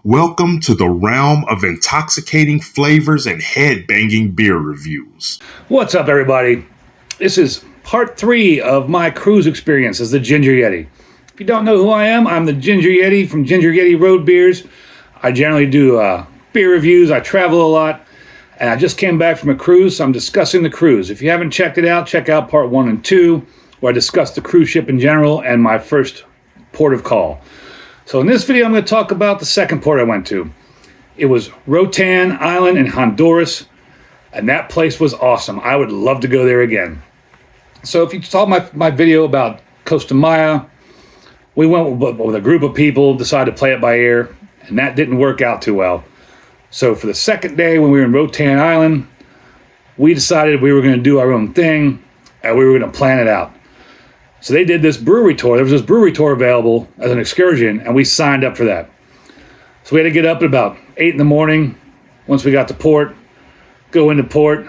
Welcome to the realm of intoxicating flavors and head-banging beer reviews. What's up, everybody? This is part 3 of my cruise experience as the Ginger Yeti. If you don't know who I am, I'm the Ginger Yeti from Ginger Yeti Road Beers. I generally do beer reviews. I travel a lot, and I just came back from a cruise, so I'm discussing the cruise. If you haven't checked it out, check out part 1 and 2, where I discuss the cruise ship in general and my first port of call. So in this video, I'm going to talk about the second port I went to. It was Roatan Island in Honduras, and that place was awesome. I would love to go there again. So if you saw my video about Costa Maya, we went with a group of people, decided to play it by ear, and that didn't work out too well. So for the second day when we were in Roatan Island, we decided we were going to do our own thing, and we were going to plan it out. So they did this brewery tour. There was this brewery tour available as an excursion, and we signed up for that. So we had to get up at about 8 in the morning once we got to port, go into port,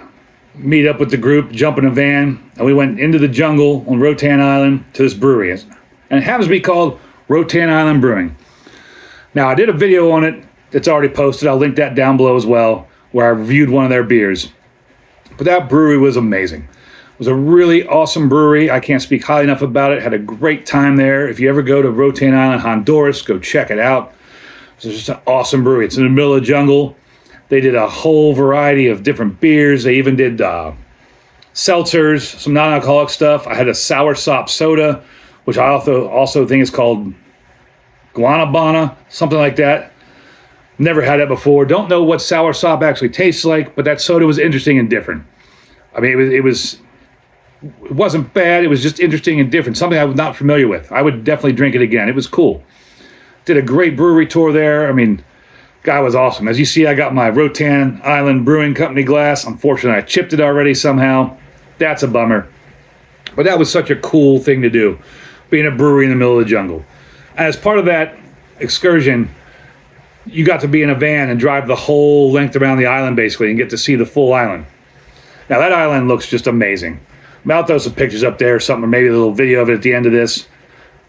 meet up with the group, jump in a van, and we went into the jungle on Roatan Island to this brewery. And it happens to be called Roatan Island Brewing. Now, I did a video on it that's already posted. I'll link that down below as well, where I reviewed one of their beers. But that brewery was amazing. It was a really awesome brewery. I can't speak highly enough about it. Had a great time there. If you ever go to Roatan Island, Honduras, go check it out. It's just an awesome brewery. It's in the middle of the jungle. They did a whole variety of different beers. They even did seltzers, some non-alcoholic stuff. I had a soursop soda, which I also think is called guanabana, something like that. Never had that before. Don't know what soursop actually tastes like, but that soda was interesting and different. I mean, it wasn't bad. It was just interesting and different. Something I was not familiar with. I would definitely drink it again. It was cool. Did a great brewery tour there. I mean, guy was awesome. As you see, I got my Roatan Island Brewing Company glass. Unfortunately, I chipped it already somehow. That's a bummer. But that was such a cool thing to do, being a brewery in the middle of the jungle. And as part of that excursion, you got to be in a van and drive the whole length around the island, basically, and get to see the full island. Now, that island looks just amazing. I'll throw some pictures up there or something, or maybe a little video of it at the end of this.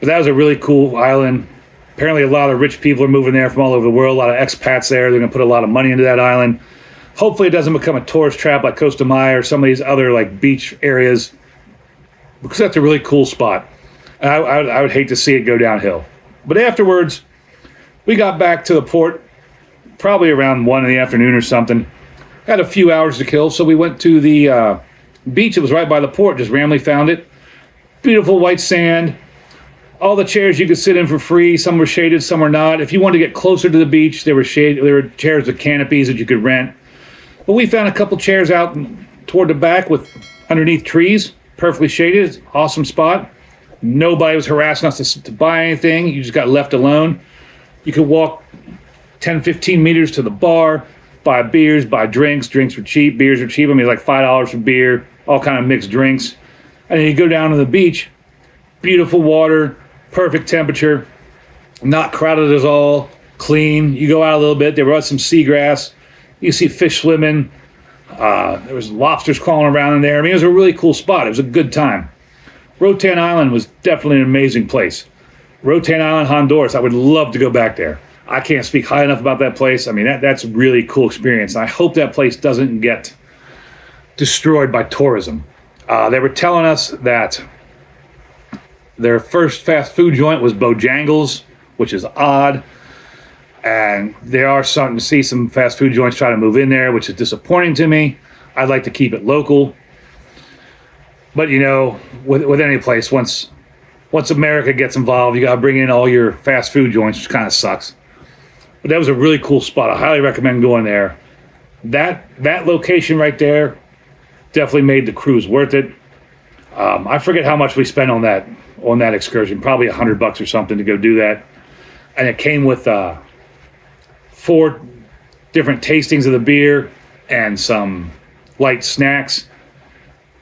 But that was a really cool island. Apparently a lot of rich people are moving there from all over the world, a lot of expats there. They're going to put a lot of money into that island. Hopefully it doesn't become a tourist trap like Costa Maya or some of these other like beach areas, because that's a really cool spot. And I would hate to see it go downhill. But afterwards, we got back to the port probably around 1 in the afternoon or something. Had a few hours to kill, so we went to the beach. It was right by the port, just randomly found it. Beautiful white sand. All the chairs you could sit in for free. Some were shaded, some were not. If you wanted to get closer to the beach, there were chairs with canopies that you could rent. But we found a couple chairs out toward the back with underneath trees, perfectly shaded. Awesome spot. Nobody was harassing us to buy anything. You just got left alone. You could walk 10, 15 meters to the bar, buy beers, buy drinks. Drinks were cheap. Beers were cheap. I mean, like $5 for beer, all kind of mixed drinks. And then you go down to the beach. Beautiful water, perfect temperature, not crowded at all, clean. You go out a little bit. There was some seagrass. You see fish swimming. There was lobsters crawling around in there. I mean, it was a really cool spot. It was a good time. Roatan Island was definitely an amazing place. Roatan Island, Honduras. I would love to go back there. I can't speak high enough about that place. I mean, that's a really cool experience. I hope that place doesn't get destroyed by tourism. They were telling us that their first fast food joint was Bojangles, which is odd. And they are starting to see some fast food joints try to move in there, which is disappointing to me. I'd like to keep it local. But, you know, with any place, once America gets involved, you got to bring in all your fast food joints, which kind of sucks. But that was a really cool spot. I highly recommend going there. That location right there definitely made the cruise worth it. I forget how much we spent on that excursion. Probably $100 or something to go do that. And it came with 4 different tastings of the beer and some light snacks.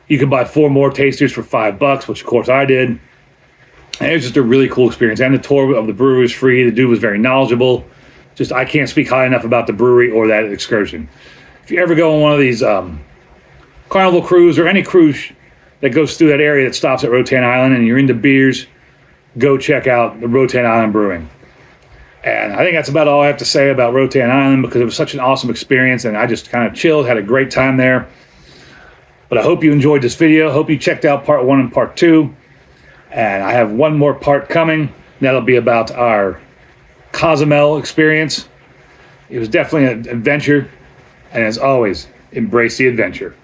You could buy 4 more tasters for $5, which of course I did. And it was just a really cool experience. And the tour of the brewery was free. The dude was very knowledgeable. Just, I can't speak high enough about the brewery or that excursion. If you ever go on one of these Carnival cruise or any cruise that goes through that area that stops at Roatan Island and you're into beers, go check out the Roatan Island Brewing. And I think that's about all I have to say about Roatan Island, because it was such an awesome experience, and I just kind of chilled, had a great time there. But I hope you enjoyed this video. Hope you checked out part 1 and part 2. And I have one more part coming. That'll be about our Cozumel experience. It was definitely an adventure. And as always, embrace the adventure.